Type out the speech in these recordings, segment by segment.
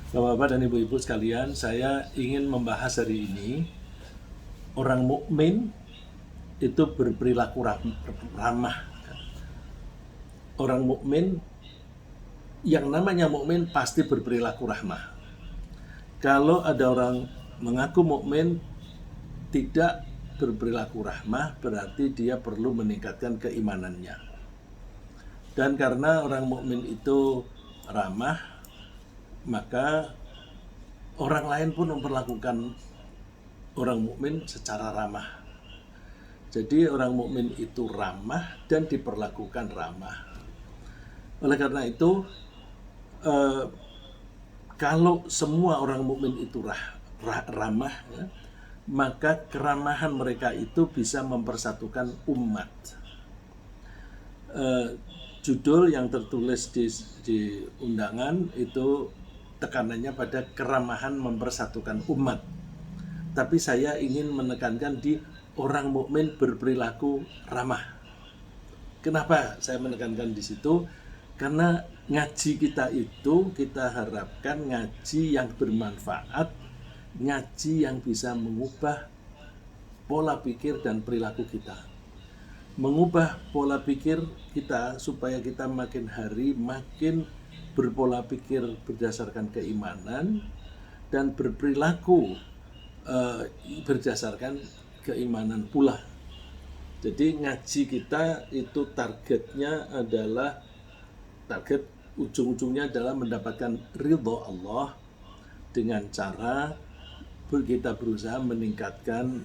Bapak-bapak dan ibu-ibu sekalian, saya ingin membahas hari ini orang mukmin itu berperilaku ramah. Orang mukmin, yang namanya mukmin pasti berperilaku ramah. Kalau ada orang mengaku mukmin tidak berperilaku ramah, berarti dia perlu meningkatkan keimanannya. Dan karena orang mukmin itu ramah, maka orang lain pun memperlakukan orang mukmin secara ramah. Jadi orang mukmin itu ramah dan diperlakukan ramah. Oleh karena itu, eh, kalau semua orang mukmin itu ramah, ya, maka keramahan mereka itu bisa mempersatukan umat. Eh, Judul yang tertulis di undangan itu tekanannya pada keramahan mempersatukan umat. Tapi saya ingin menekankan di orang mukmin berperilaku ramah. Kenapa saya menekankan di situ? Karena ngaji kita itu kita harapkan ngaji yang bermanfaat, ngaji yang bisa mengubah pola pikir dan perilaku kita. Mengubah pola pikir kita supaya kita makin hari makin berpola pikir berdasarkan keimanan dan berperilaku berdasarkan keimanan pula. Jadi ngaji kita itu target ujung-ujungnya adalah mendapatkan ridho Allah dengan cara kita berusaha meningkatkan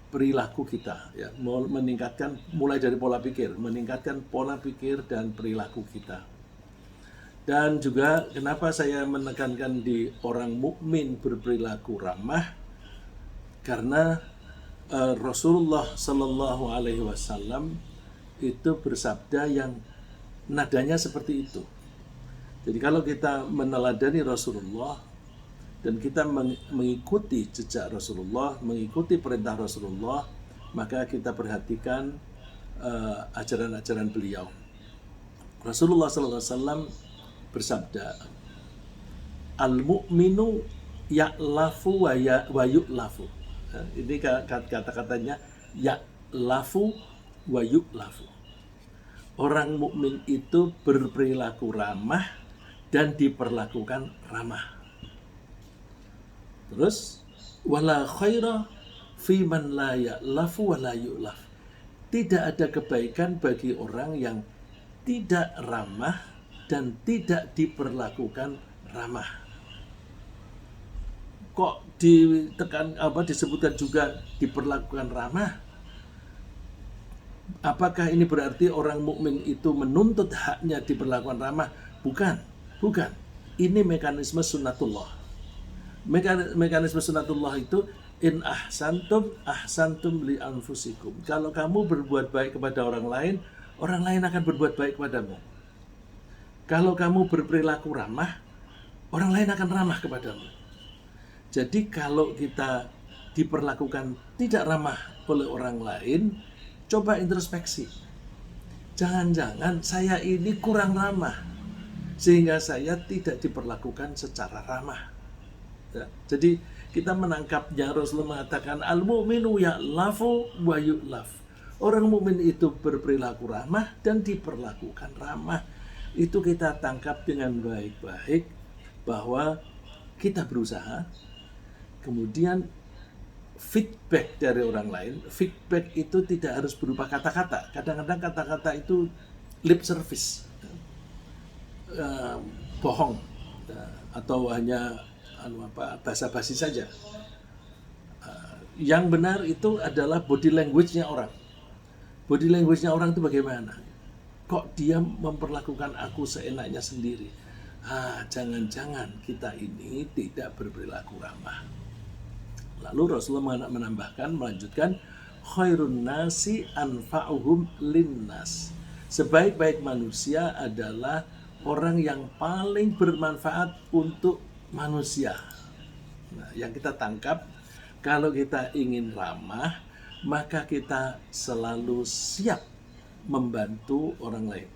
perilaku kita, ya, meningkatkan mulai dari pola pikir, meningkatkan pola pikir dan perilaku kita. Dan juga kenapa saya menekankan di orang mukmin berperilaku ramah, karena Rasulullah Shallallahu Alaihi Wasallam itu bersabda yang nadanya seperti itu. Jadi kalau kita meneladani Rasulullah dan kita mengikuti jejak Rasulullah, mengikuti perintah Rasulullah, maka kita perhatikan ajaran-ajaran beliau. Rasulullah Sallallahu Alaihi Wasallam bersabda, al-mu'minu ya'lafu wa yu'lafu. Ini kata-katanya ya'lafu wa yu'lafu. Orang mukmin itu berperilaku ramah dan diperlakukan ramah. Terus wala khaira fi man la ya'lafu wa la yu'laf. Tidak ada kebaikan bagi orang yang tidak ramah dan tidak diperlakukan ramah. Kok disebutkan juga diperlakukan ramah? Apakah ini berarti orang mukmin itu menuntut haknya diperlakukan ramah? Bukan, bukan. Ini mekanisme sunnatullah. Mekanisme sunnatullah itu in ahsantum li anfusikum. Kalau kamu berbuat baik kepada orang lain akan berbuat baik kepadamu. Kalau kamu berperilaku ramah, orang lain akan ramah kepadamu. Jadi kalau kita diperlakukan tidak ramah oleh orang lain, coba introspeksi. Jangan-jangan saya ini kurang ramah, sehingga saya tidak diperlakukan secara ramah. Ya, jadi kita menangkapnya, Rasulullah mengatakan al-mu'minu ya'lafu wa yu'laf. Orang mukmin itu berperilaku ramah dan diperlakukan ramah. Itu kita tangkap dengan baik-baik bahwa kita berusaha, kemudian feedback dari orang lain. Feedback itu tidak harus berupa kata-kata. Kadang-kadang kata-kata itu lip service, bohong, atau hanya basa-basi saja. Yang benar itu adalah body language-nya orang. Body language-nya orang itu bagaimana? Kok dia memperlakukan aku seenaknya sendiri? Jangan-jangan kita ini tidak berperilaku ramah. Lalu Rasulullah melanjutkan, khairun nasi anfa'uhum linnas. Sebaik-baik manusia adalah orang yang paling bermanfaat untuk manusia. Nah, yang kita tangkap, kalau kita ingin ramah, maka kita selalu siap membantu orang lain.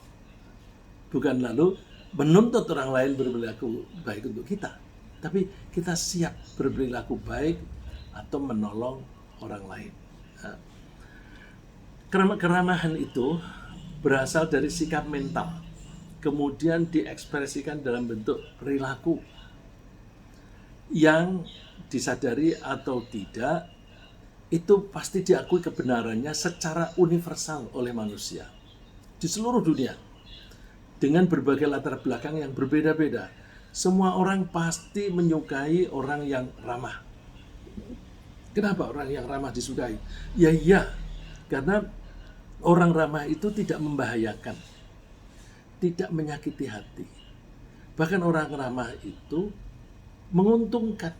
Bukan lalu menuntut orang lain berperilaku baik untuk kita, tapi kita siap berperilaku baik atau menolong orang lain. Nah, keramahan itu berasal dari sikap mental, kemudian diekspresikan dalam bentuk perilaku yang disadari atau tidak, itu pasti diakui kebenarannya secara universal oleh manusia di seluruh dunia dengan berbagai latar belakang yang berbeda-beda. Semua orang pasti menyukai orang yang ramah. Kenapa orang yang ramah disukai? Ya iya, karena orang ramah itu tidak membahayakan, tidak menyakiti hati. Bahkan orang ramah itu menguntungkan.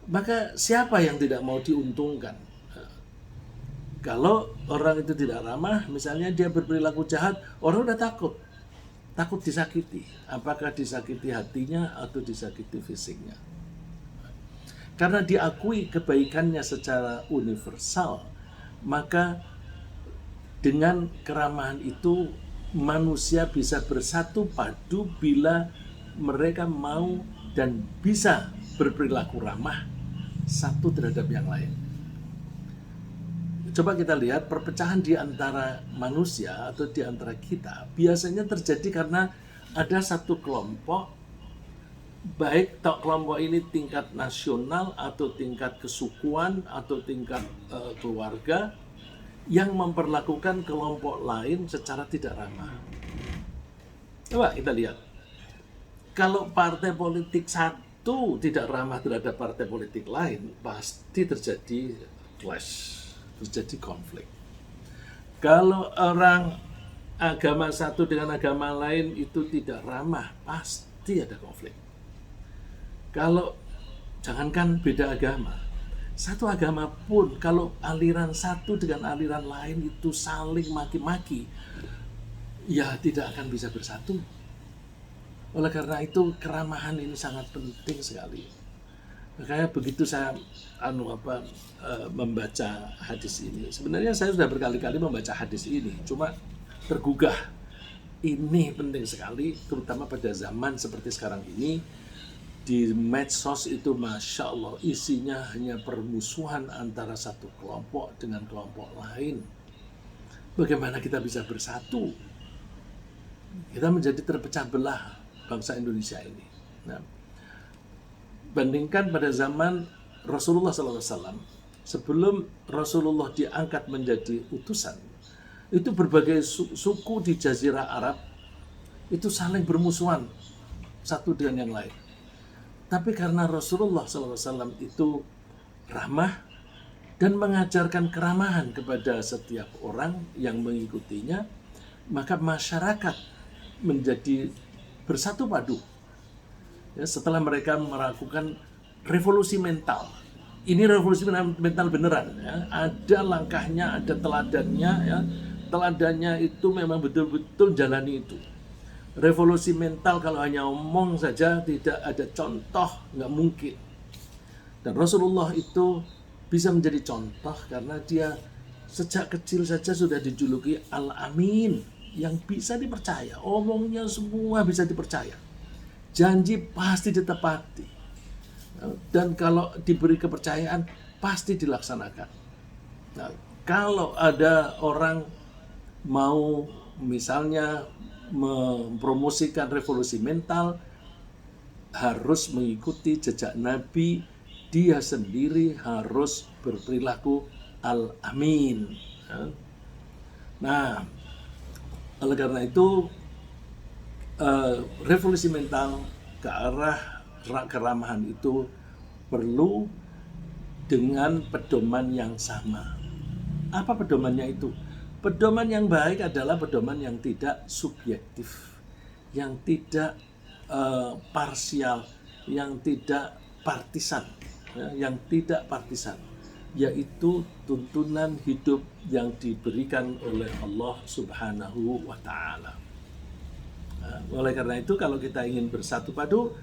Maka siapa yang tidak mau diuntungkan? Kalau orang itu tidak ramah, misalnya dia berperilaku jahat, orang udah takut disakiti. Apakah disakiti hatinya atau disakiti fisiknya? Karena diakui kebaikannya secara universal, maka dengan keramahan itu manusia bisa bersatu padu bila mereka mau dan bisa berperilaku ramah satu terhadap yang lain. Coba kita lihat perpecahan di antara manusia atau di antara kita biasanya terjadi karena ada satu kelompok, baik kelompok ini tingkat nasional atau tingkat kesukuan atau tingkat keluarga, yang memperlakukan kelompok lain secara tidak ramah. Coba kita lihat, kalau partai politik satu tidak ramah terhadap partai politik lain, pasti terjadi clash, terjadi konflik. Kalau orang agama satu dengan agama lain itu tidak ramah, pasti ada konflik. Kalau jangankan beda agama, satu agama pun kalau aliran satu dengan aliran lain itu saling maki-maki, ya tidak akan bisa bersatu. Oleh karena itu keramahan ini sangat penting sekali. Makanya begitu saya membaca hadis ini, sebenarnya saya sudah berkali-kali membaca hadis ini, cuma tergugah. Ini penting sekali, terutama pada zaman seperti sekarang ini. Di medsos itu Masya Allah isinya hanya permusuhan antara satu kelompok dengan kelompok lain. Bagaimana kita bisa bersatu? Kita menjadi terpecah belah bangsa Indonesia ini. Nah, bandingkan pada zaman Rasulullah SAW, sebelum Rasulullah diangkat menjadi utusan, itu berbagai suku di Jazirah Arab itu saling bermusuhan satu dengan yang lain. Tapi karena Rasulullah SAW itu ramah dan mengajarkan keramahan kepada setiap orang yang mengikutinya, maka masyarakat menjadi bersatu padu. Ya, setelah mereka melakukan revolusi mental, ini revolusi mental beneran. Ya. Ada langkahnya, ada teladannya. Ya. Teladannya itu memang betul-betul jalani itu. Revolusi mental kalau hanya omong saja tidak ada contoh, nggak mungkin. Dan Rasulullah itu bisa menjadi contoh karena dia sejak kecil saja sudah dijuluki Al-Amin, yang bisa dipercaya. Omongnya semua bisa dipercaya. Janji pasti ditepati. Dan kalau diberi kepercayaan pasti dilaksanakan. Nah, kalau ada orang mau misalnya mempromosikan revolusi mental, harus mengikuti jejak Nabi, dia sendiri harus berperilaku al-amin. Nah, oleh karena itu revolusi mental ke arah keramahan itu perlu dengan pedoman yang sama. Apa pedomannya itu? Pedoman yang baik adalah pedoman yang tidak subjektif, yang tidak parsial, yang tidak partisan, yang tidak partisan, yaitu tuntunan hidup yang diberikan oleh Allah Subhanahu wa Ta'ala. Oleh karena itu, kalau kita ingin bersatu padu,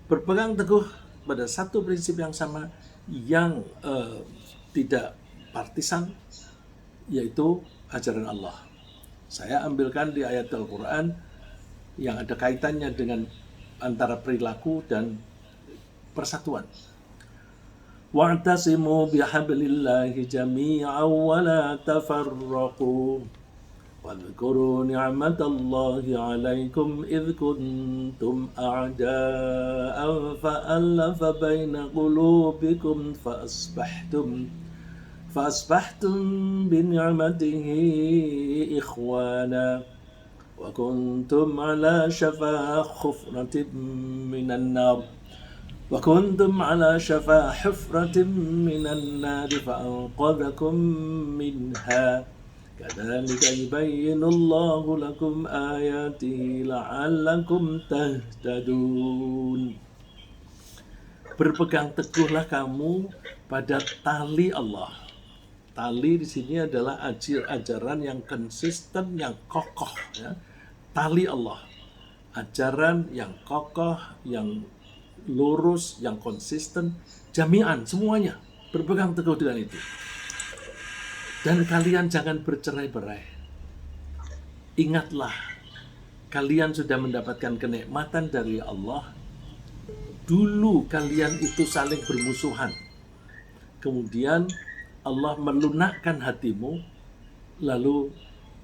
berpegang teguh pada satu prinsip yang sama, yang tidak partisan, yaitu ajaran Allah. Saya ambilkan di ayat Al-Quran, yang ada kaitannya dengan antara perilaku dan persatuan. Wa'tasimu bihablillahi jami'an wa la tafarraqu. واذكروا نعمة الله عليكم إذ كنتم أعداء فألف بين قلوبكم فأصبحتم بنعمته إخوانا وكنتم على شفا حفرة من النار فأنقذكم منها كذلك يبين الله لكم آياته لعلكم تهتدون. Berpegang teguhlah kamu pada tali Allah. Tali di sini adalah ajaran yang konsisten, yang kokoh, ya. Tali Allah, ajaran yang kokoh, yang lurus, yang konsisten, jami'an, semuanya berpegang teguh dengan itu. Dan kalian jangan bercerai-berai. Ingatlah, kalian sudah mendapatkan kenikmatan dari Allah. Dulu kalian itu saling bermusuhan. Kemudian Allah melunakkan hatimu, lalu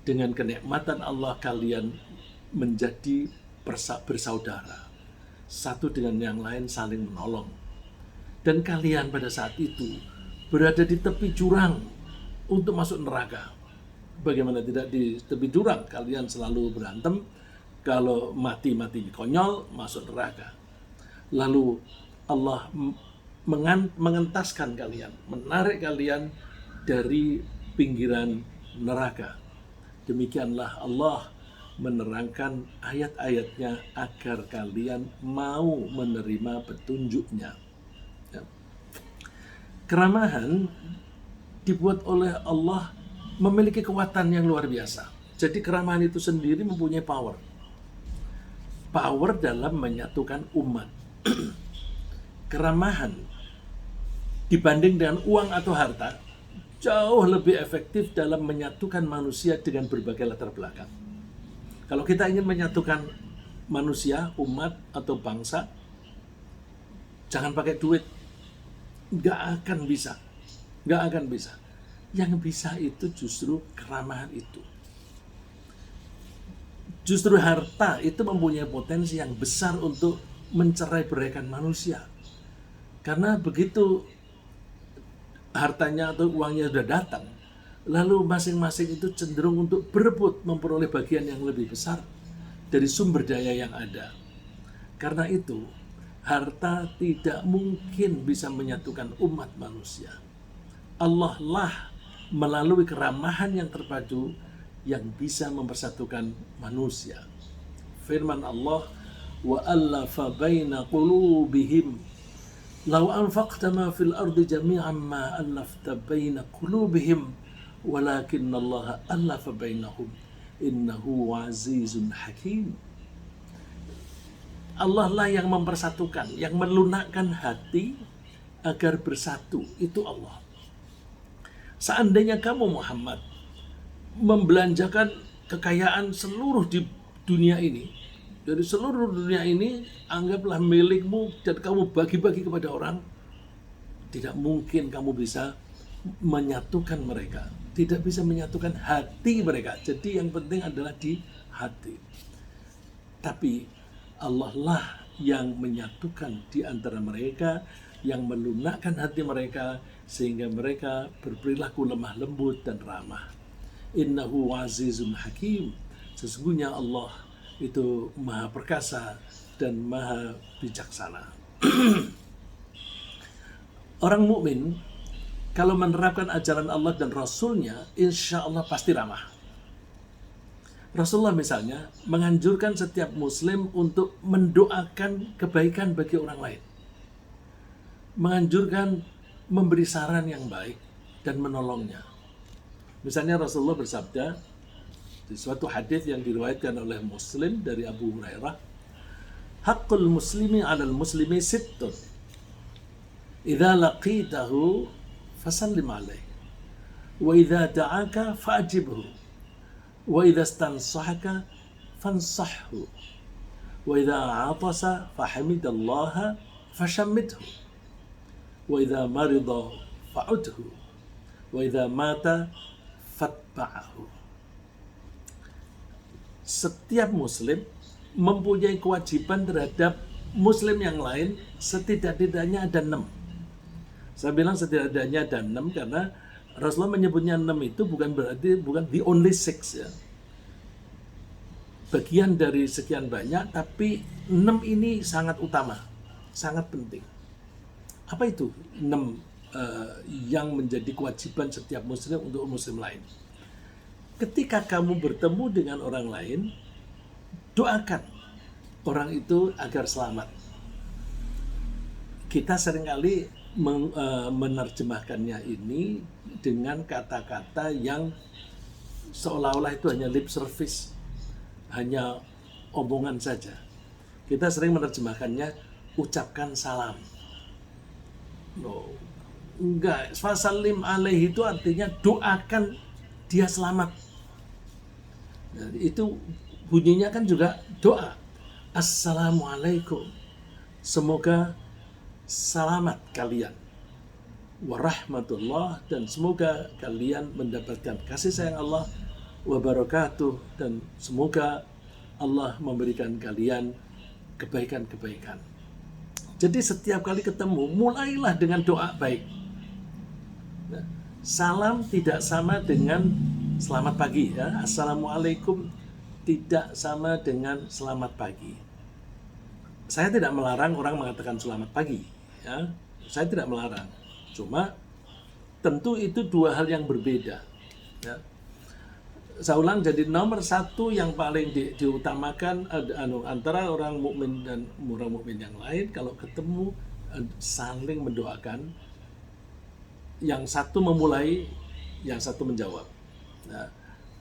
dengan kenikmatan Allah kalian menjadi bersaudara. Satu dengan yang lain saling menolong. Dan kalian pada saat itu berada di tepi jurang untuk masuk neraka. Bagaimana tidak di tepi jurang, kalian selalu berantem, kalau mati konyol, masuk neraka. Lalu Allah mengentaskan kalian, menarik kalian dari pinggiran neraka. Demikianlah Allah menerangkan ayat-ayatnya agar kalian mau menerima petunjuknya. Ya. Keramahan dibuat oleh Allah memiliki kekuatan yang luar biasa. Jadi keramahan itu sendiri mempunyai power dalam menyatukan umat. Keramahan dibanding dengan uang atau harta jauh lebih efektif dalam menyatukan manusia dengan berbagai latar belakang. Kalau kita ingin menyatukan manusia, umat atau bangsa, jangan pakai duit, nggak akan bisa. Yang bisa itu justru keramahan itu. Justru harta itu mempunyai potensi yang besar untuk mencerai-beraikan manusia. Karena begitu hartanya atau uangnya sudah datang, lalu masing-masing itu cenderung untuk berebut memperoleh bagian yang lebih besar dari sumber daya yang ada. Karena itu, harta tidak mungkin bisa menyatukan umat manusia. Allah lah melalui keramahan yang terpadu yang bisa mempersatukan manusia. Firman Allah, wa allafa baina qulubihim law anfaqta ma fil ardi jami'an ma allafta baina qulubihim walakinna Allah allafa bainahum innahu azizun hakim. Allah lah yang mempersatukan, yang melunakkan hati agar bersatu. Itu Allah. Seandainya kamu Muhammad membelanjakan kekayaan seluruh di dunia ini, dari seluruh dunia ini anggaplah milikmu dan kamu bagi-bagi kepada orang, tidak mungkin kamu bisa menyatukan mereka, tidak bisa menyatukan hati mereka. Jadi yang penting adalah di hati. Tapi Allah lah yang menyatukan di antara mereka, yang melunakkan hati mereka sehingga mereka berperilaku lemah lembut dan ramah. Innahu azizun hakim. Sesungguhnya Allah itu maha perkasa dan maha bijaksana. Orang mukmin kalau menerapkan ajaran Allah dan Rasulnya, insya Allah pasti ramah. Rasulullah misalnya menganjurkan setiap muslim untuk mendoakan kebaikan bagi orang lain. Menganjurkan memberi saran yang baik dan menolongnya. Misalnya Rasulullah bersabda di suatu hadis yang diriwayatkan oleh Muslim dari Abu Hurairah, haqqul muslimi 'alal muslimi sittun. Idza laqitahu fasallim alaihi wa idza da'aka fa'jibhu wa idza stansahaka fansahhu Wa idza 'atasa fahamidallaha fashammidhu. Wa idza marida fa'udhu. Wa idza mata fatba'ahu. Setiap muslim mempunyai kewajiban terhadap muslim yang lain setidak-tidaknya ada 6. Saya bilang setidak-tidaknya ada 6 karena Rasulullah menyebutnya 6 itu bukan the only 6 ya. Bagian dari sekian banyak, tapi 6 ini sangat utama, sangat penting. Apa itu 6 yang menjadi kewajiban setiap muslim untuk muslim lain? Ketika kamu bertemu dengan orang lain, doakan orang itu agar selamat. Kita seringkali menerjemahkannya ini dengan kata-kata yang seolah-olah itu hanya lip service, hanya omongan saja. Kita sering menerjemahkannya ucapkan salam. No, enggak. Fasalim alaihi itu artinya doakan dia selamat. Nah, itu bunyinya kan juga doa. Assalamualaikum. Semoga selamat kalian. Warahmatullah, dan semoga kalian mendapatkan kasih sayang Allah. Wabarakatuh, dan semoga Allah memberikan kalian kebaikan-kebaikan. Jadi setiap kali ketemu, mulailah dengan doa baik. Nah, salam tidak sama dengan selamat pagi ya. Assalamualaikum tidak sama dengan selamat pagi. Saya tidak melarang orang mengatakan selamat pagi ya. Saya tidak melarang. Cuma tentu itu dua hal yang berbeda ya. Saya ulang, jadi nomor satu yang paling diutamakan antara orang mukmin dan orang mukmin yang lain, kalau ketemu saling mendoakan. Yang satu memulai, yang satu menjawab. Nah,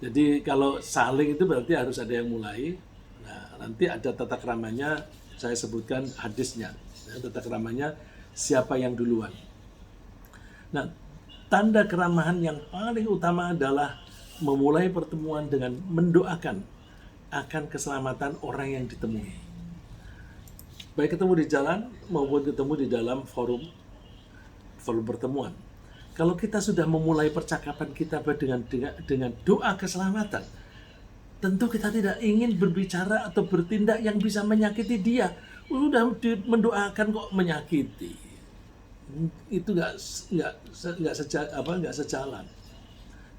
jadi kalau saling itu berarti harus ada yang mulai. Nah, nanti ada tata keramanya, saya sebutkan hadisnya. Ya, tata keramanya siapa yang duluan. Nah, tanda keramahan yang paling utama adalah memulai pertemuan dengan mendoakan akan keselamatan orang yang ditemui. Baik ketemu di jalan maupun ketemu di dalam forum pertemuan. Kalau kita sudah memulai percakapan kita dengan doa keselamatan, tentu kita tidak ingin berbicara atau bertindak yang bisa menyakiti dia. Udah mendoakan kok menyakiti. Itu nggak sejalan.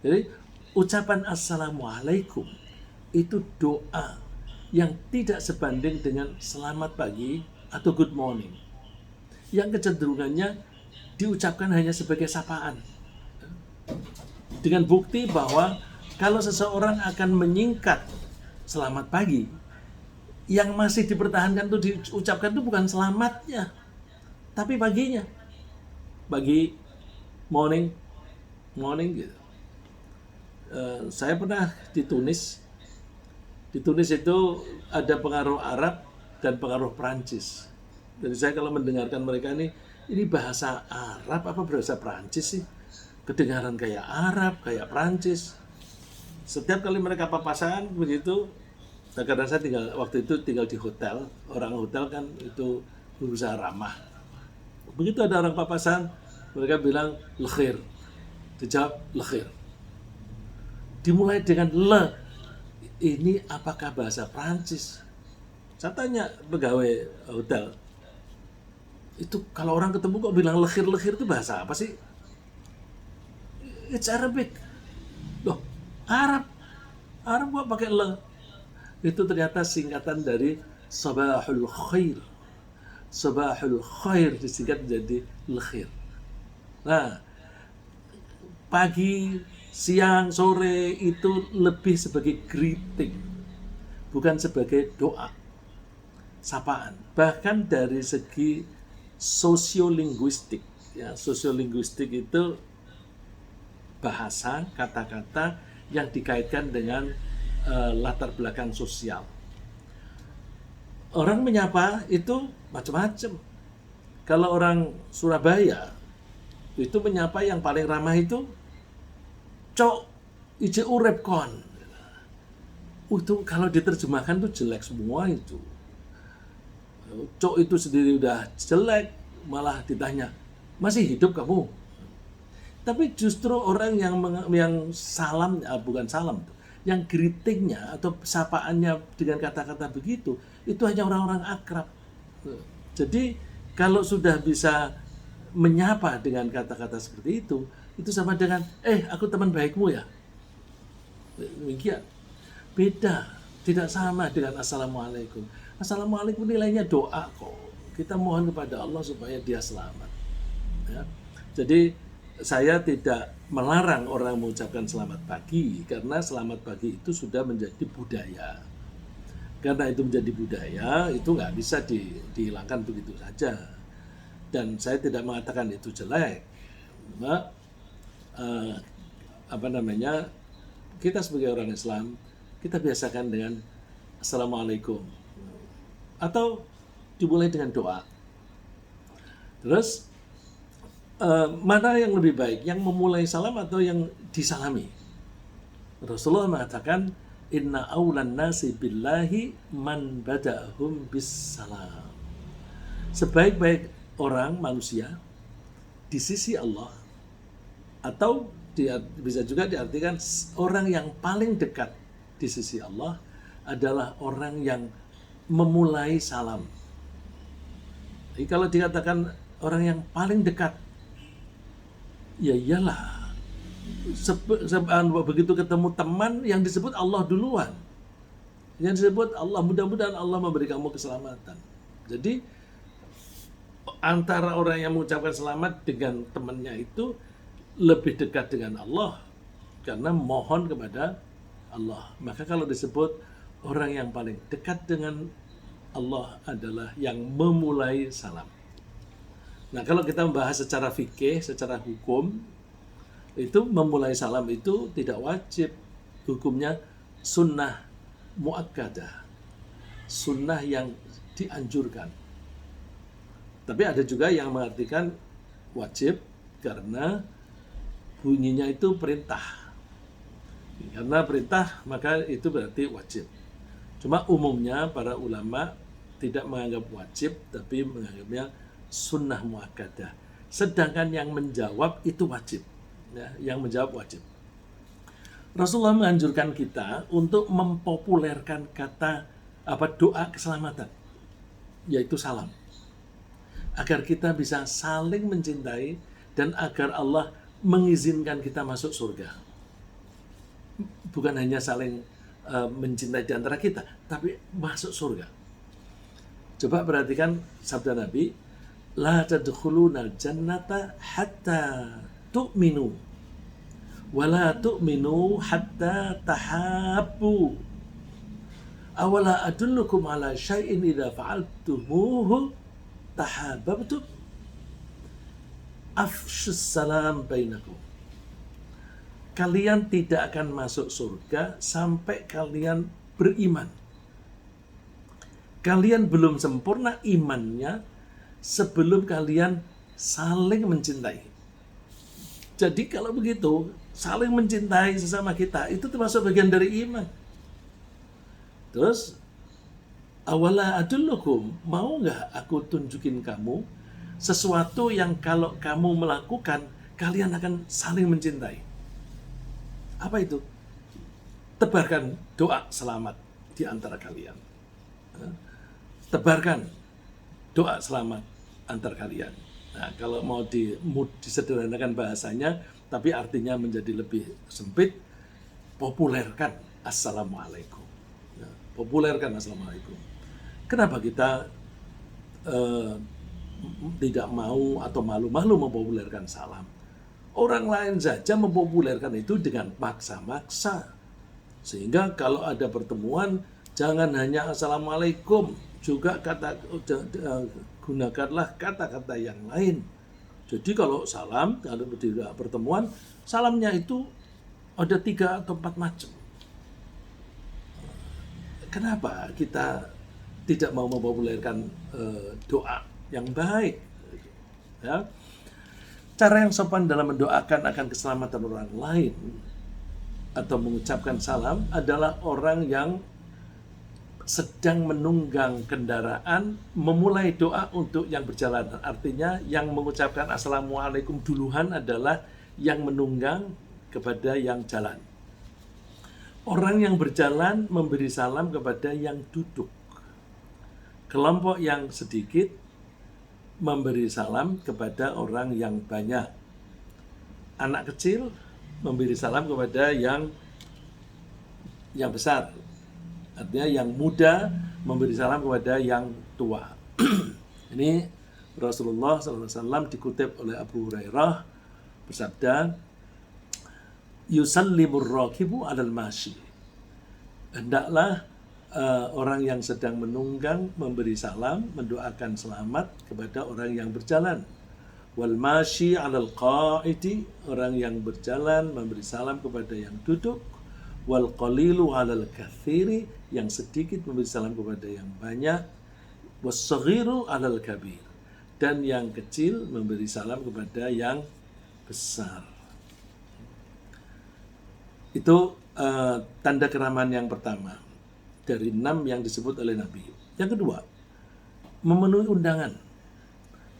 Jadi ucapan assalamualaikum itu doa yang tidak sebanding dengan selamat pagi atau good morning. Yang kecenderungannya diucapkan hanya sebagai sapaan. Dengan bukti bahwa kalau seseorang akan menyingkat selamat pagi, yang masih dipertahankan itu diucapkan itu bukan selamatnya, tapi paginya. Pagi, morning gitu. Saya pernah di Tunis. Di Tunis itu ada pengaruh Arab dan pengaruh Perancis. Jadi saya kalau mendengarkan mereka ini bahasa Arab apa bahasa Perancis sih? Kedengaran kayak Arab, kayak Perancis. Setiap kali mereka papasan begitu, karena saya waktu itu tinggal di hotel. Orang hotel kan itu berusaha ramah. Begitu ada orang papasan, mereka bilang lekir. Dijawab lekir. Dimulai dengan le. Ini apakah bahasa Prancis? Saya tanya pegawai hotel. Itu kalau orang ketemu kok bilang lekir-lekir itu bahasa apa sih? It's Arabic. Loh, Arab kok pakai le? Itu ternyata singkatan dari sabahul khair. Sabahul khair disingkat menjadi lekir. Nah, pagi, siang, sore itu lebih sebagai greeting, bukan sebagai doa, sapaan. Bahkan dari segi sosiolinguistik, ya, sosiolinguistik itu bahasa, kata-kata yang dikaitkan dengan latar belakang sosial. Orang menyapa itu macam-macam. Kalau orang Surabaya itu menyapa yang paling ramah itu cok ije urep kon. Itu kalau diterjemahkan tuh jelek semua itu. Cok itu sendiri udah jelek, malah ditanya, masih hidup kamu? Tapi justru orang yang salam, bukan salam, yang greetingnya atau sapaannya dengan kata-kata begitu, itu hanya orang-orang akrab. Jadi kalau sudah bisa menyapa dengan kata-kata seperti itu sama dengan, aku teman baikmu ya. Demikian. Beda, tidak sama dengan Assalamualaikum. Assalamualaikum nilainya doa kok. Kita mohon kepada Allah supaya dia selamat. Ya. Jadi saya tidak melarang orang mengucapkan selamat pagi, karena selamat pagi itu sudah menjadi budaya. Karena itu menjadi budaya, itu nggak bisa dihilangkan begitu saja. Dan saya tidak mengatakan itu jelek. Kita sebagai orang Islam, kita biasakan dengan Assalamualaikum. Atau dimulai dengan doa. Terus mana yang lebih baik, yang memulai salam atau yang disalami? Rasulullah mengatakan, inna awlan nasi billahi man bada'hum bis salam. Sebaik-baik orang manusia di sisi Allah, atau bisa juga diartikan orang yang paling dekat di sisi Allah adalah orang yang memulai salam. Jadi kalau dikatakan orang yang paling dekat, ya iyalah, begitu ketemu teman yang disebut Allah duluan, yang disebut Allah, mudah-mudahan Allah memberi kamu keselamatan. Jadi antara orang yang mengucapkan selamat dengan temannya itu lebih dekat dengan Allah karena mohon kepada Allah. Maka kalau disebut orang yang paling dekat dengan Allah adalah yang memulai salam. Nah, kalau kita membahas secara fikih, secara hukum, itu memulai salam itu tidak wajib. Hukumnya sunnah muakkadah, sunnah yang dianjurkan. Tapi ada juga yang mengartikan wajib karena bunyinya itu perintah. Karena perintah maka itu berarti wajib. Cuma umumnya para ulama tidak menganggap wajib, tapi menganggapnya sunnah muakkadah. Sedangkan yang menjawab itu wajib. Ya, yang menjawab wajib. Rasulullah menganjurkan kita untuk mempopulerkan kata doa keselamatan, yaitu salam, agar kita bisa saling mencintai dan agar Allah mengizinkan kita masuk surga. Bukan hanya saling mencintai di antara kita, tapi masuk surga. Coba perhatikan sabda Nabi, la tadkhulunal jannata hatta tu'minu wa la tu'minu hatta tahabbu. Awala adullukum ala syai'in idza fa'altumuhu tahabbtum. Afshus salam bainakum. Kalian tidak akan masuk surga sampai kalian beriman. Kalian belum sempurna imannya sebelum kalian saling mencintai. Jadi kalau begitu, saling mencintai sesama kita, itu termasuk bagian dari iman. Terus, awala adullukum, mau nggak aku tunjukin kamu sesuatu yang kalau kamu melakukan, kalian akan saling mencintai. Apa itu? Tebarkan doa selamat di antara kalian. Tebarkan doa selamat antar kalian. Nah, kalau mau disederhanakan bahasanya, tapi artinya menjadi lebih sempit, populerkan Assalamualaikum. Ya, populerkan Assalamualaikum. Kenapa kita tidak mau atau malu-malu mempopulerkan salam? Orang lain saja mempopulerkan itu dengan maksa-maksa. Sehingga kalau ada pertemuan, jangan hanya Assalamualaikum, juga gunakanlah kata-kata yang lain. Jadi kalau salam, kalau di pertemuan, salamnya itu ada 3 atau 4 macam. Kenapa kita tidak mau mempopulerkan doa yang baik? Ya. Cara yang sopan dalam mendoakan akan keselamatan orang lain atau mengucapkan salam adalah orang yang sedang menunggang kendaraan memulai doa untuk yang berjalan. Artinya yang mengucapkan Assalamualaikum duluan adalah yang menunggang kepada yang jalan. Orang yang berjalan memberi salam kepada yang duduk. Kelompok yang sedikit memberi salam kepada orang yang banyak. Anak kecil memberi salam kepada yang besar. Artinya yang muda memberi salam kepada yang tua. Ini Rasulullah SAW dikutip oleh Abu Hurairah bersabda, yusallimur rakibu alal mashi. Hendaklah orang yang sedang menunggang memberi salam, mendoakan selamat kepada orang yang berjalan. Wal mashi alal qa'idi, orang yang berjalan memberi salam kepada yang duduk. Wal qalilu alal kathiri, yang sedikit memberi salam kepada yang banyak. Was saghiru alal kabir, dan yang kecil memberi salam kepada yang besar. Itu tanda keramaan yang pertama dari 6 yang disebut oleh Nabi. Yang kedua, memenuhi undangan.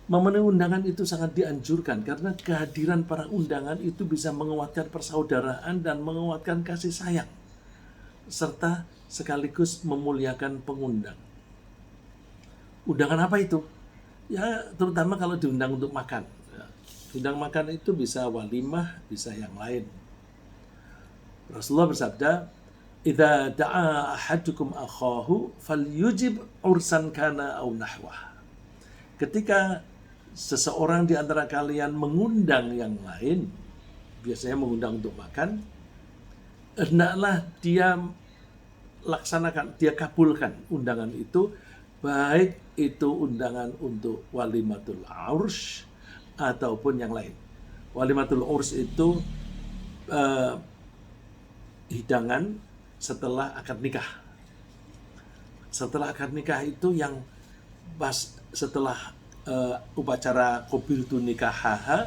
Memenuhi undangan itu sangat dianjurkan karena kehadiran para undangan itu bisa menguatkan persaudaraan dan menguatkan kasih sayang serta sekaligus memuliakan pengundang. Undangan apa itu? Ya, terutama kalau diundang untuk makan. Ya, undang makan itu bisa walimah, bisa yang lain. Rasulullah bersabda, "Idza da'a ahadukum akhahu falyujib ursan kana aw nahwah." Ketika seseorang di antara kalian mengundang yang lain, biasanya mengundang untuk makan, hendaklah dia laksanakan, dia kabulkan undangan itu, baik itu undangan untuk walimatul urs ataupun yang lain. Walimatul urs itu hidangan setelah akad nikah. Setelah akad nikah itu yang pas setelah upacara qabiltu nikahaha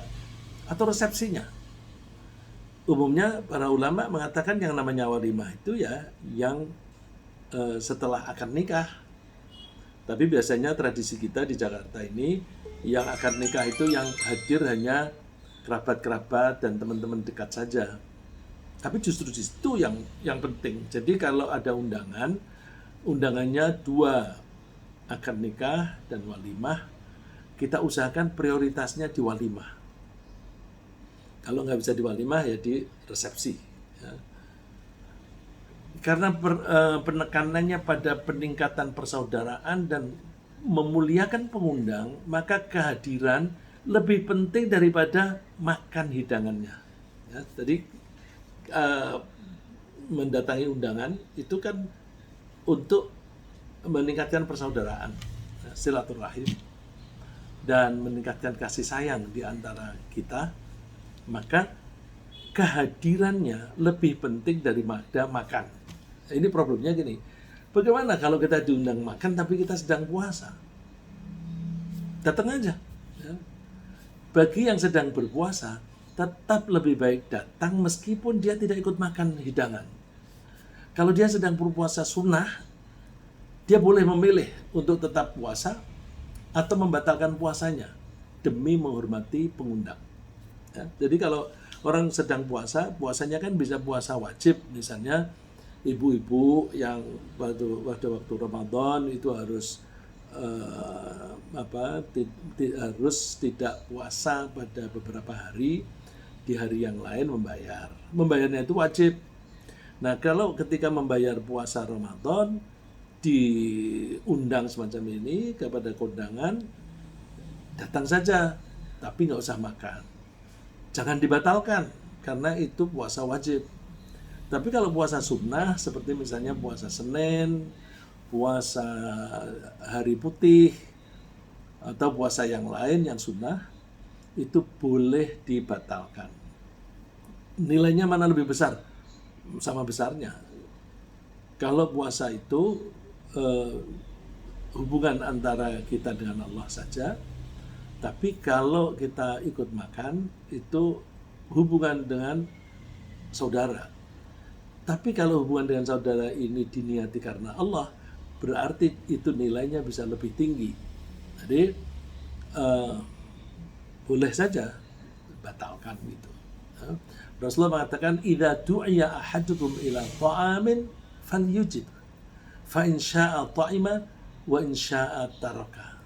atau resepsinya. Umumnya para ulama mengatakan yang namanya walimah itu ya yang setelah akad nikah. Tapi biasanya tradisi kita di Jakarta ini yang akad nikah itu yang hadir hanya kerabat-kerabat dan teman-teman dekat saja. Tapi justru di situ yang penting. Jadi kalau ada undangan, undangannya 2, akad nikah dan walimah, kita usahakan prioritasnya di walimah. Kalau nggak bisa di walimah ya di resepsi. Ya. Karena penekanannya pada peningkatan persaudaraan dan memuliakan pengundang, maka kehadiran lebih penting daripada makan hidangannya. Ya, jadi mendatangi undangan itu kan untuk meningkatkan persaudaraan, silaturahim, dan meningkatkan kasih sayang di antara kita, maka kehadirannya lebih penting daripada makan. Ini problemnya gini, bagaimana kalau kita diundang makan tapi kita sedang puasa? Datang aja. Ya. Bagi yang sedang berpuasa, tetap lebih baik datang meskipun dia tidak ikut makan hidangan. Kalau dia sedang berpuasa sunnah, dia boleh memilih untuk tetap puasa atau membatalkan puasanya demi menghormati pengundang. Ya, jadi kalau orang sedang puasa, puasanya kan bisa puasa wajib, misalnya ibu-ibu yang waktu Ramadan itu harus harus tidak puasa pada beberapa hari, di hari yang lain membayar. Membayarnya itu wajib. Nah, kalau ketika membayar puasa Ramadan diundang semacam ini kepada kondangan, datang saja, tapi nggak usah makan. Jangan dibatalkan, karena itu puasa wajib. Tapi kalau puasa sunnah, seperti misalnya puasa Senin, puasa hari putih, atau puasa yang lain yang sunnah, itu boleh dibatalkan. Nilainya mana lebih besar? Sama besarnya. Kalau puasa itu hubungan antara kita dengan Allah saja, tapi kalau kita ikut makan itu hubungan dengan saudara. Tapi kalau hubungan dengan saudara ini diniati karena Allah, berarti itu nilainya bisa lebih tinggi. Jadi boleh saja batalkan gitu. Rasulullah mengatakan, idza du'iya ahadukum ila ta'amin falyujib, fa in syaa'a ta'ima wa in syaa'a taraka.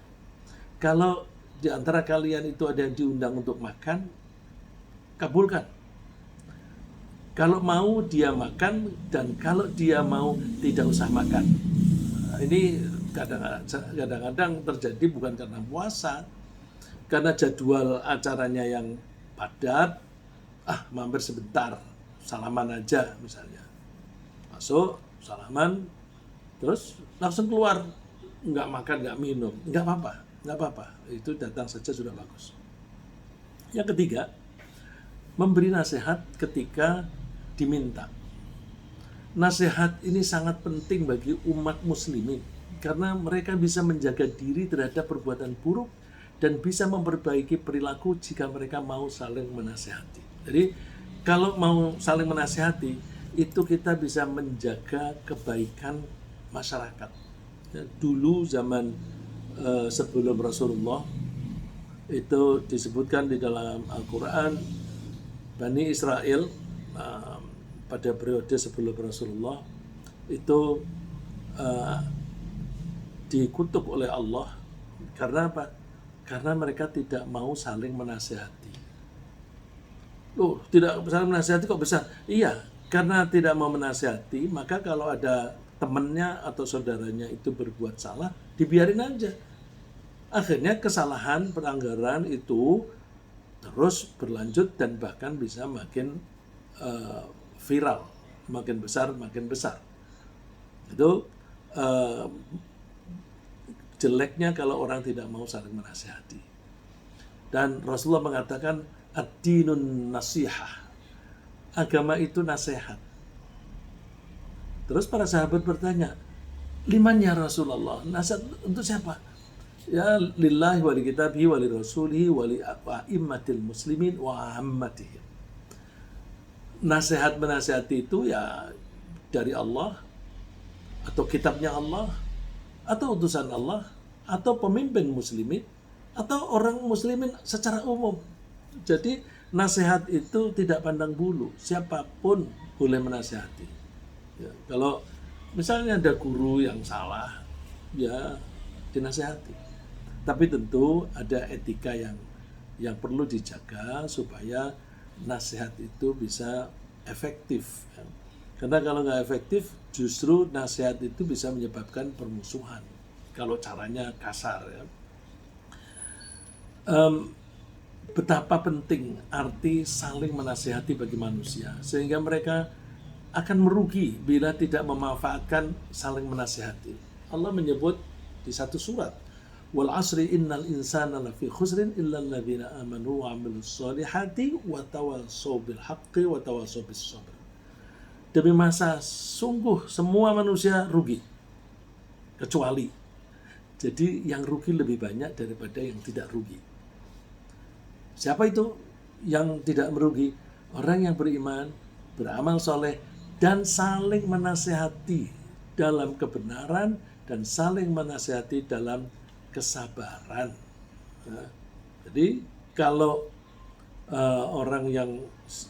Kalau di antara kalian itu ada yang diundang untuk makan, kabulkan. Kalau mau dia makan, dan kalau dia mau tidak usah makan. Nah, ini kadang-kadang terjadi bukan karena puasa, karena jadwal acaranya yang padat, mampir sebentar, salaman aja misalnya. Masuk, salaman, terus langsung keluar, nggak makan, nggak minum, nggak apa-apa, itu datang saja sudah bagus. Yang ketiga, memberi nasihat ketika diminta. Nasihat ini sangat penting bagi umat muslimin, karena mereka bisa menjaga diri terhadap perbuatan buruk dan bisa memperbaiki perilaku jika mereka mau saling menasihati. Jadi kalau mau saling menasihati, itu kita bisa menjaga kebaikan masyarakat. Dulu zaman sebelum Rasulullah, itu disebutkan di dalam Al-Quran, Bani Israel pada periode sebelum Rasulullah itu dikutuk oleh Allah. Karena apa? Karena mereka tidak mau saling menasihati. Loh, tidak saling menasihati kok besar? Iya, karena tidak mau menasihati, maka kalau ada temannya atau saudaranya itu berbuat salah, dibiarin aja. Akhirnya kesalahan pelanggaran itu terus berlanjut dan bahkan bisa makin viral, makin besar. Itu jeleknya kalau orang tidak mau saling menasihati. Dan Rasulullah mengatakan ad-dinun nasihah, agama itu nasihat. Terus para sahabat bertanya, liman ya Rasulullah, nasihat untuk siapa? Ya lillahi wa li kitabihi wa li rasulihi wa li a'immatil muslimin wa ammatihim. Nasihat menasihati itu ya dari Allah, atau kitabnya Allah, atau utusan Allah, atau pemimpin muslimin, atau orang muslimin secara umum. Jadi nasihat itu tidak pandang bulu, siapapun boleh menasihati. Ya, kalau misalnya ada guru yang salah, ya dinasihati. Tapi tentu ada etika yang perlu dijaga supaya nasihat itu bisa efektif. Ya. Karena kalau nggak efektif, justru nasihat itu bisa menyebabkan permusuhan. Kalau caranya kasar, ya. Betapa penting arti saling menasihati bagi manusia, sehingga mereka akan merugi bila tidak memanfaatkan saling menasihati. Allah menyebut di satu surat, wal asri innal insana lafi khusrin illa alladzina amanu wa amilus solihati wa tawassaw bil haqqi wa tawassaw bis sabr. Demi masa sungguh semua manusia rugi, kecuali, jadi yang rugi lebih banyak daripada yang tidak rugi. Siapa itu yang tidak merugi? Orang yang beriman, beramal soleh, dan saling menasihati dalam kebenaran dan saling menasihati dalam kesabaran. Nah, jadi kalau orang yang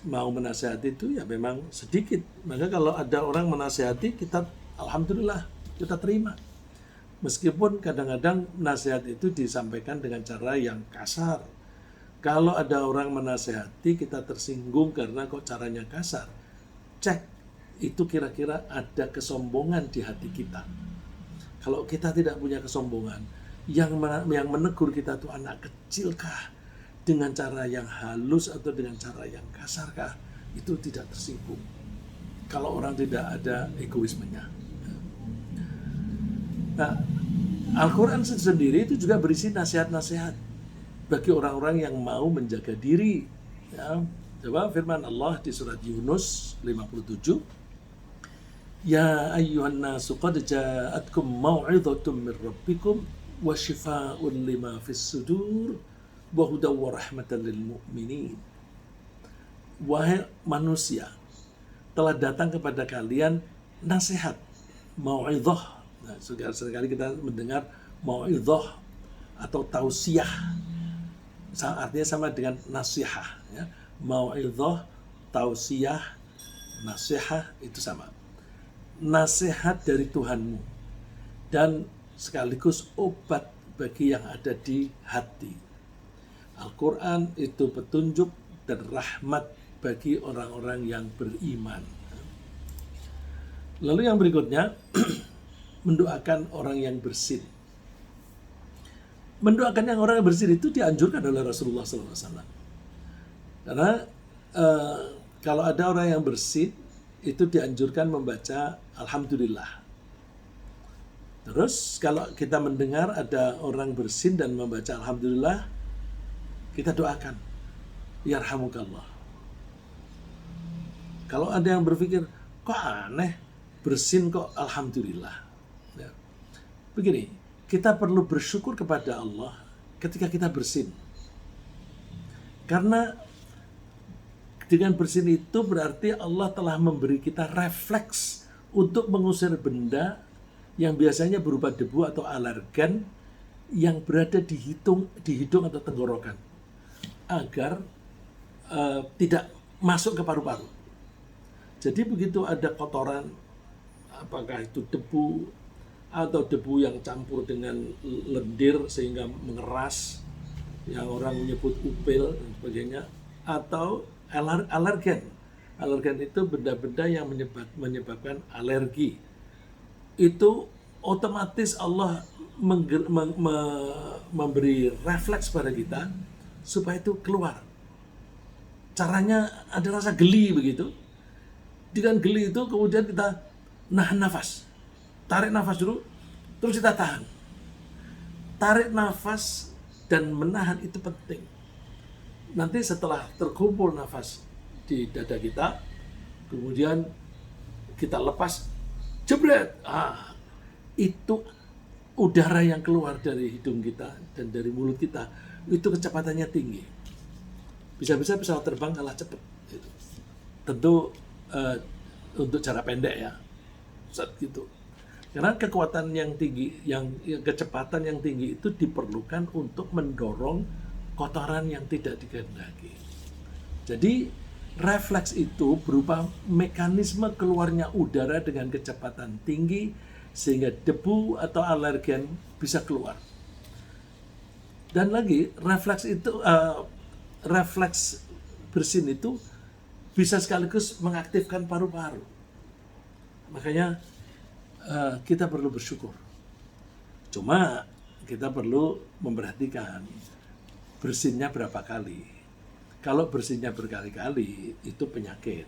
mau menasihati itu ya memang sedikit. Maka kalau ada orang menasihati, kita alhamdulillah kita terima. Meskipun kadang-kadang nasihat itu disampaikan dengan cara yang kasar. Kalau ada orang menasihati, kita tersinggung karena kok caranya kasar. Cek, itu kira-kira ada kesombongan di hati kita. Kalau kita tidak punya kesombongan, yang menegur kita itu anak kecil kah, dengan cara yang halus atau dengan cara yang kasar kah, itu tidak tersinggung. Kalau orang tidak ada egoismenya. Nah, Al-Quran sendiri itu juga berisi nasihat-nasihat bagi orang-orang yang mau menjaga diri. Ya, coba firman Allah di surat Yunus 57. Ya ayyuhan nasu qad ja'atkum mau'idhatum min rabbikum wa shifaa'un lima fis sudur wa hudaw wa rahmatan lil mu'minin. Wahai manusia, telah datang kepada kalian nasihat, mau'idhah Nah, seringkali kita mendengar mau'idhah atau tausiah, artinya sama dengan nasihah. Ya. Mau'idhah, tausiah, nasihah itu sama. Nasihat dari Tuhanmu dan sekaligus obat bagi yang ada di hati. Al-Quran itu petunjuk dan rahmat bagi orang-orang yang beriman. Lalu yang berikutnya, mendoakan orang yang bersin. Mendoakan yang orang yang bersin itu dianjurkan oleh Rasulullah SAW. Karena kalau ada orang yang bersin, itu dianjurkan membaca Alhamdulillah. Terus kalau kita mendengar ada orang bersin dan membaca Alhamdulillah, kita doakan, Yarhamukallah. Kalau ada yang berpikir, kok aneh, bersin kok Alhamdulillah. Ya. Begini, kita perlu bersyukur kepada Allah ketika kita bersin. Karena dengan bersin itu berarti Allah telah memberi kita refleks untuk mengusir benda yang biasanya berupa debu atau alergen yang berada di hidung atau tenggorokan agar tidak masuk ke paru-paru. Jadi begitu ada kotoran, apakah itu debu atau debu yang campur dengan lendir sehingga mengeras, yang orang menyebut upil dan sebagainya, atau alergen. Alergen itu benda-benda yang menyebabkan alergi. Itu otomatis Allah memberi refleks pada kita supaya itu keluar. Caranya ada rasa geli begitu. Dengan geli itu kemudian kita nahan nafas. Tarik nafas dulu, terus kita tahan. Tarik nafas dan menahan itu penting. Nanti setelah terkumpul nafas di dada kita, kemudian kita lepas, jebret. Itu udara yang keluar dari hidung kita dan dari mulut kita, itu kecepatannya tinggi. Bisa-bisa pesawat terbang kalah cepat. Gitu. Tentu untuk jarak pendek ya, saat gitu. Karena kekuatan yang tinggi, kecepatan yang tinggi itu diperlukan untuk mendorong kotoran yang tidak dikehendaki. Jadi refleks itu berupa mekanisme keluarnya udara dengan kecepatan tinggi sehingga debu atau alergen bisa keluar. Dan lagi refleks itu, refleks bersin itu bisa sekaligus mengaktifkan paru-paru. Makanya kita perlu bersyukur. Cuma kita perlu memperhatikan bersinnya berapa kali. Kalau bersinnya berkali-kali itu penyakit.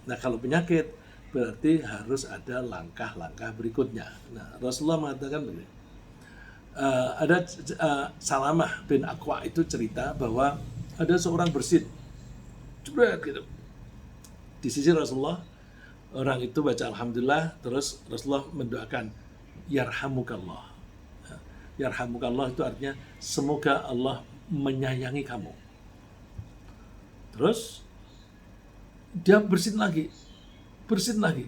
Nah kalau penyakit berarti harus ada langkah-langkah berikutnya. Nah Rasulullah mengatakan begini. Ada Salamah bin Aqwa itu cerita bahwa ada seorang bersin. Jebret gitu. Di sisi Rasulullah, orang itu baca Alhamdulillah, terus Rasulullah mendoakan Yarhamukallah. Yarhamukallah itu artinya semoga Allah menyayangi kamu. Terus dia bersin lagi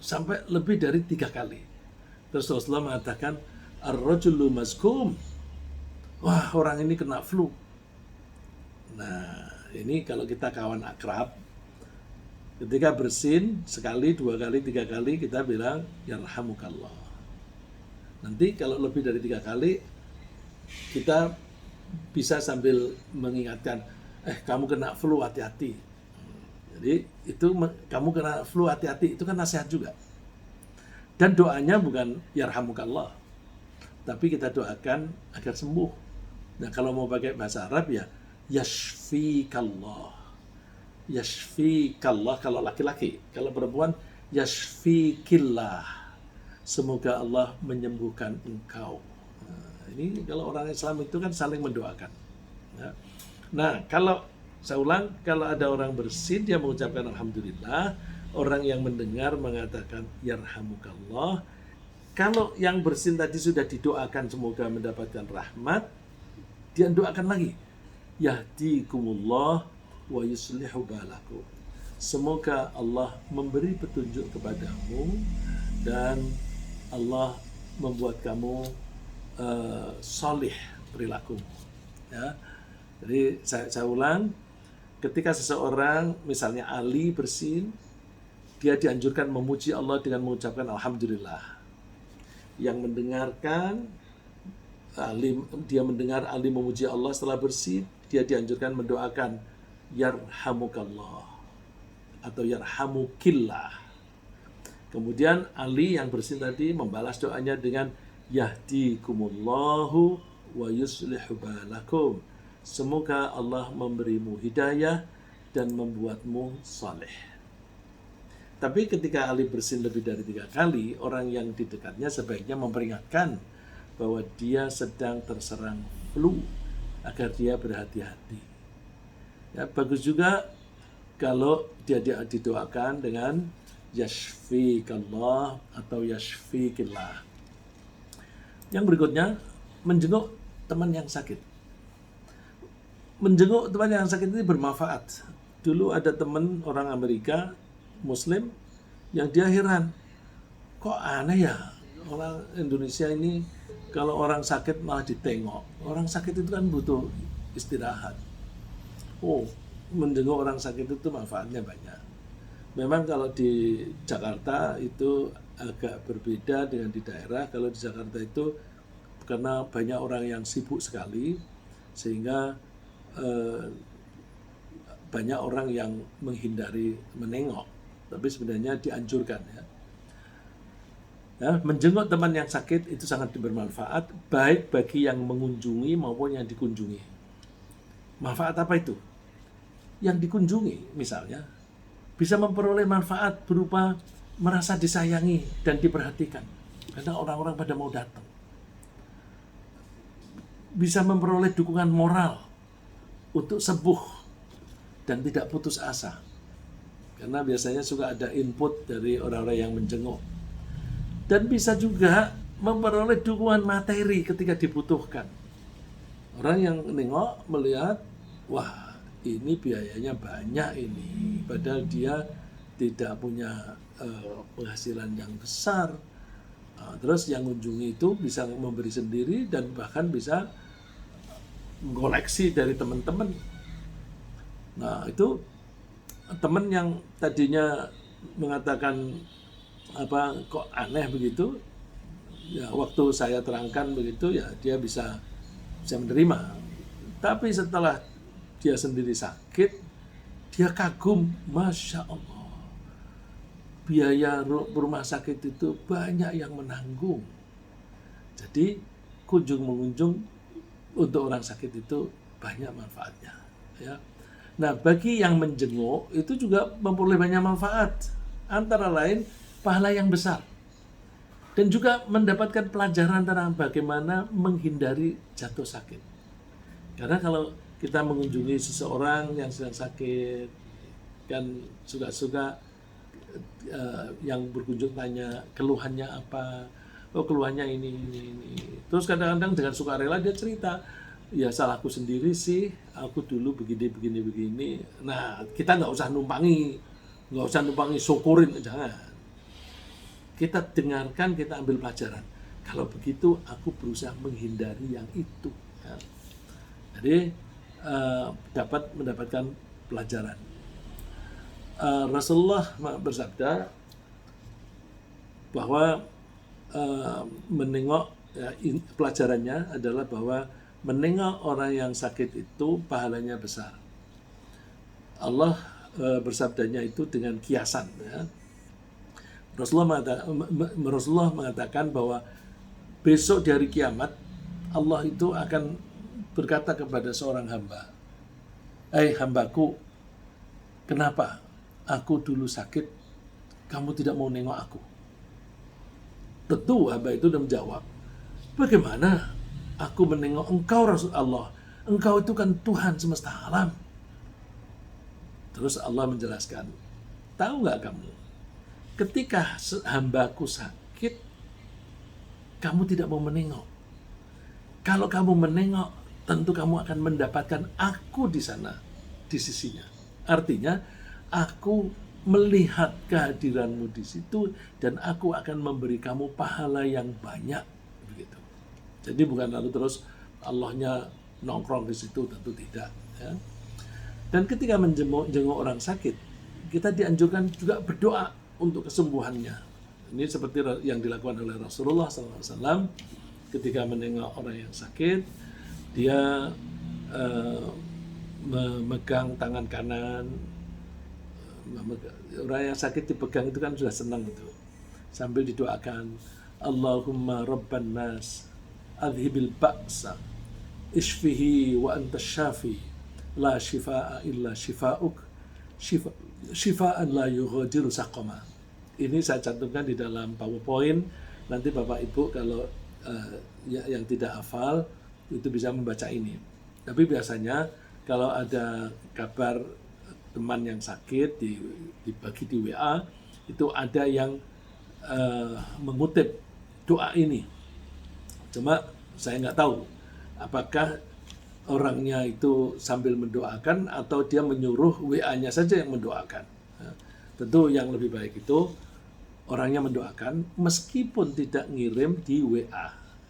sampai lebih dari 3 kali. Terus Rasulullah mengatakan ar-rajulu maskum. Wah, orang ini kena flu. Nah, ini kalau kita kawan akrab, ketika bersin sekali, 2 kali, 3 kali kita bilang yarhamukallah. Nanti kalau lebih dari 3 kali kita bisa sambil mengingatkan, kamu kena flu, hati-hati. Jadi itu kamu kena flu, hati-hati, itu kan nasihat juga. Dan doanya bukan yarhamukallah, tapi kita doakan agar sembuh. Nah kalau mau pakai bahasa Arab ya yashfikallah. Yashfikallah kalau laki-laki, kalau perempuan yashfikillah. Semoga Allah menyembuhkan engkau. Nah, ini kalau orang Islam itu kan saling mendoakan. Nah, kalau saya ulang, kalau ada orang bersin dia mengucapkan alhamdulillah, orang yang mendengar mengatakan yarhamukallah. Kalau yang bersin tadi sudah didoakan semoga mendapatkan rahmat, dia doakan lagi yahdikumullah wa yuslihu balakum. Semoga Allah memberi petunjuk kepadamu dan Allah membuat kamu solih perilaku. Ya. Jadi saya ulang, ketika seseorang, misalnya Ali bersin, dia dianjurkan memuji Allah dengan mengucapkan Alhamdulillah. Yang mendengarkan, dia mendengar Ali memuji Allah setelah bersin, dia dianjurkan mendoakan Yarhamukallah atau Yarhamukillah. Kemudian Ali yang bersin tadi membalas doanya dengan Yahdikumullahu wa yuslihu balakum. Semoga Allah memberimu hidayah dan membuatmu saleh. Tapi ketika Ali bersin lebih dari 3 kali, orang yang di dekatnya sebaiknya memperingatkan bahwa dia sedang terserang flu agar dia berhati-hati. Ya, bagus juga kalau dia didoakan dengan yashfikallah atau yashfikillah. Yang berikutnya, menjenguk teman yang sakit. Menjenguk teman yang sakit ini bermanfaat. Dulu ada teman orang Amerika, Muslim, yang dia heran, kok aneh ya orang Indonesia ini kalau orang sakit malah ditengok. Orang sakit itu kan butuh istirahat. Oh, menjenguk orang sakit itu manfaatnya banyak. Memang kalau di Jakarta itu agak berbeda dengan di daerah. Kalau di Jakarta itu karena banyak orang yang sibuk sekali, sehingga banyak orang yang menghindari menengok. Tapi sebenarnya dianjurkan ya. Ya, menjenguk teman yang sakit itu sangat bermanfaat, baik bagi yang mengunjungi maupun yang dikunjungi. Manfaat apa itu? Yang dikunjungi misalnya bisa memperoleh manfaat berupa merasa disayangi dan diperhatikan, karena orang-orang pada mau datang. Bisa memperoleh dukungan moral untuk sembuh dan tidak putus asa, karena biasanya suka ada input dari orang-orang yang menjenguk. Dan bisa juga memperoleh dukungan materi ketika dibutuhkan. Orang yang nengok melihat, wah ini biayanya banyak ini, padahal dia tidak punya penghasilan yang besar. Terus yang mengunjungi itu bisa memberi sendiri dan bahkan bisa mengoleksi dari teman-teman. Nah itu teman yang tadinya mengatakan kok aneh begitu, ya waktu saya terangkan begitu ya dia bisa menerima. Tapi setelah dia sendiri sakit, dia kagum, Masya Allah, biaya rumah sakit itu banyak yang menanggung. Jadi kunjung mengunjung untuk orang sakit itu banyak manfaatnya ya. Nah bagi yang menjenguk itu juga memperoleh banyak manfaat, antara lain pahala yang besar, dan juga mendapatkan pelajaran tentang bagaimana menghindari jatuh sakit. Karena kalau kita mengunjungi seseorang yang sedang sakit, kan suka-suka yang berkunjung tanya keluhannya apa, oh keluhannya ini. Terus kadang-kadang dengan sukarela dia cerita, ya salahku sendiri sih, aku dulu begini. Nah kita nggak usah numpangi syukurin, jangan. Kita dengarkan, kita ambil pelajaran. Kalau begitu, aku berusaha menghindari yang itu. Ya. Jadi dapat mendapatkan pelajaran. Rasulullah bersabda bahwa menengok, ya, pelajarannya adalah bahwa menengok orang yang sakit itu pahalanya besar. Allah bersabdanya itu dengan kiasan. Ya. Rasulullah mengatakan bahwa besok di hari kiamat Allah itu akan berkata kepada seorang hamba, hambaku, kenapa aku dulu sakit kamu tidak mau nengok aku? Tentu hamba itu sudah menjawab, bagaimana aku menengok engkau Rasul Allah, engkau itu kan Tuhan semesta alam. Terus Allah menjelaskan, tahu nggak kamu, ketika hambaku sakit, kamu tidak mau menengok. Kalau kamu menengok, tentu kamu akan mendapatkan aku di sana, di sisinya. Artinya, aku melihat kehadiranmu di situ dan aku akan memberi kamu pahala yang banyak, begitu. Jadi bukan lalu terus Allahnya nongkrong di situ, tentu tidak, ya. Dan ketika menjenguk orang sakit, kita dianjurkan juga berdoa untuk kesembuhannya. Ini seperti yang dilakukan oleh Rasulullah SAW ketika menengok orang yang sakit, dia memegang tangan kanan. Orang yang sakit dipegang itu kan sudah senang itu, sambil didoakan, Allahumma rabban nas adhibil ba'sa ishfihi wa anta syafi la shifaa illa shifauk shifaan la yughadiru saqama. Ini saya cantumkan di dalam PowerPoint, nanti Bapak Ibu kalau yang tidak hafal itu bisa membaca ini. Tapi biasanya kalau ada kabar teman yang sakit dibagi di WA, itu ada yang mengutip doa ini. Cuma saya nggak tahu apakah orangnya itu sambil mendoakan atau dia menyuruh WA-nya saja yang mendoakan. Nah, tentu yang lebih baik itu orangnya mendoakan meskipun tidak ngirim di WA.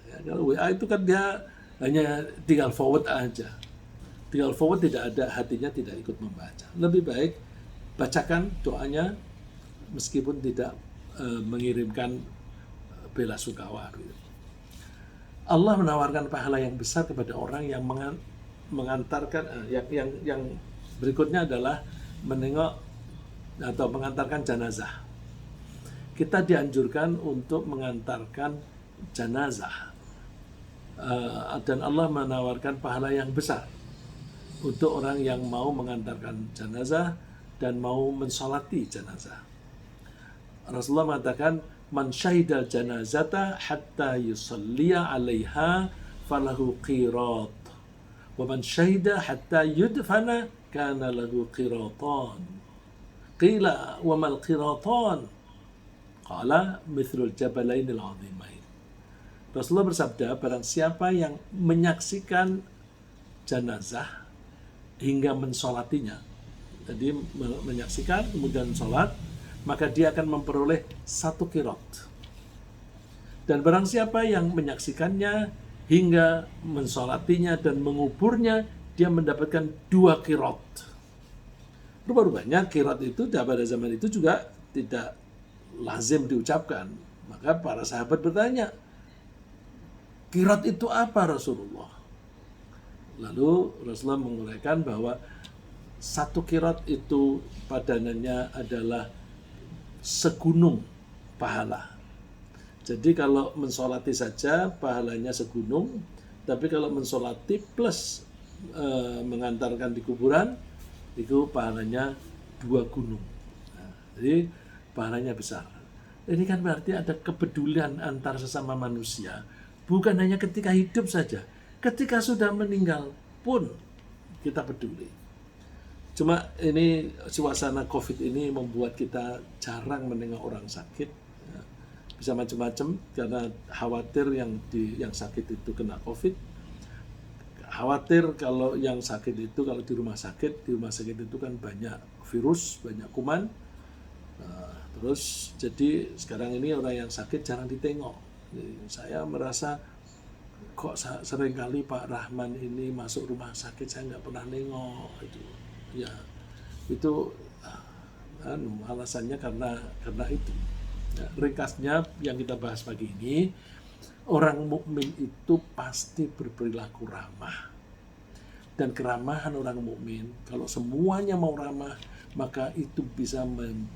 Ya, kalau WA itu kan dia hanya tinggal forward aja. Tinggal forward, tidak ada, hatinya tidak ikut membaca. Lebih baik bacakan doanya meskipun tidak mengirimkan bela sungkawa. Allah menawarkan pahala yang besar kepada orang yang mengantarkan yang berikutnya adalah menengok atau mengantarkan jenazah. Kita dianjurkan untuk mengantarkan jenazah, dan Allah menawarkan pahala yang besar untuk orang yang mau mengantarkan jenazah dan mau mensolati jenazah. Rasulullah mengatakan, man syahidal janazata hatta yusalliya 'alaiha falahu qirat wa man syahida hatta yudfana kana lahu qiratan. Qila wa mal qiratan? Qala mithlul jabalainil 'azimain. Rasulullah bersabda, barang siapa yang menyaksikan jenazah hingga mensolatinya, jadi menyaksikan kemudian sholat, maka dia akan memperoleh 1 qirat. Dan barang siapa yang menyaksikannya hingga mensolatinya dan menguburnya, dia mendapatkan 2 qirat. Rupanya qirat itu pada zaman itu juga tidak lazim diucapkan. Maka para sahabat bertanya, qirat itu apa Rasulullah? Lalu Rasulullah menguraikan bahwa 1 qirat itu padanannya adalah segunung pahala. Jadi kalau mensolati saja pahalanya segunung, tapi kalau mensolati plus mengantarkan di kuburan, itu pahalanya 2 gunung. Nah, jadi pahalanya besar. Ini kan berarti ada kepedulian antar sesama manusia, bukan hanya ketika hidup saja. Ketika sudah meninggal pun kita peduli. Cuma ini suasana COVID ini membuat kita jarang menengok orang sakit. Ya, bisa macam-macam karena khawatir yang sakit itu kena COVID. Khawatir kalau yang sakit itu kalau di rumah sakit itu kan banyak virus, banyak kuman. Terus jadi sekarang ini orang yang sakit jarang ditengok. Jadi, saya merasa kok seringkali Pak Rahman ini masuk rumah sakit saya nggak pernah nengok itu. Ya, itu alasannya karena itu. Ya, ringkasnya yang kita bahas pagi ini, orang mukmin itu pasti berperilaku ramah. Dan keramahan orang mukmin, kalau semuanya mau ramah, maka itu bisa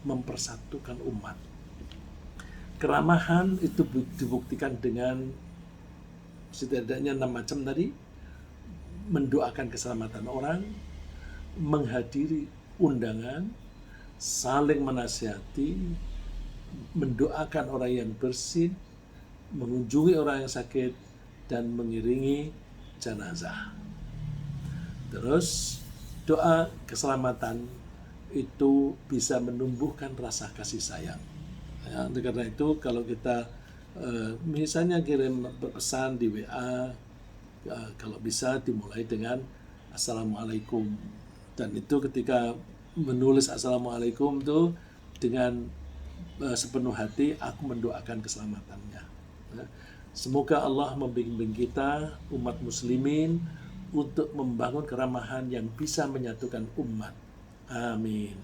mempersatukan umat. Keramahan itu dibuktikan dengan setidaknya 6 macam tadi: mendoakan keselamatan orang, menghadiri undangan, saling menasihati, mendoakan orang yang bersin, mengunjungi orang yang sakit, dan mengiringi jenazah. Terus doa keselamatan itu bisa menumbuhkan rasa kasih sayang. Ya, karena itu kalau kita misalnya kirim pesan di WA, kalau bisa dimulai dengan Assalamualaikum. Dan itu ketika menulis assalamualaikum tuh dengan sepenuh hati aku mendoakan keselamatannya. Ya. Semoga Allah membimbing kita umat muslimin untuk membangun keramahan yang bisa menyatukan umat. Amin.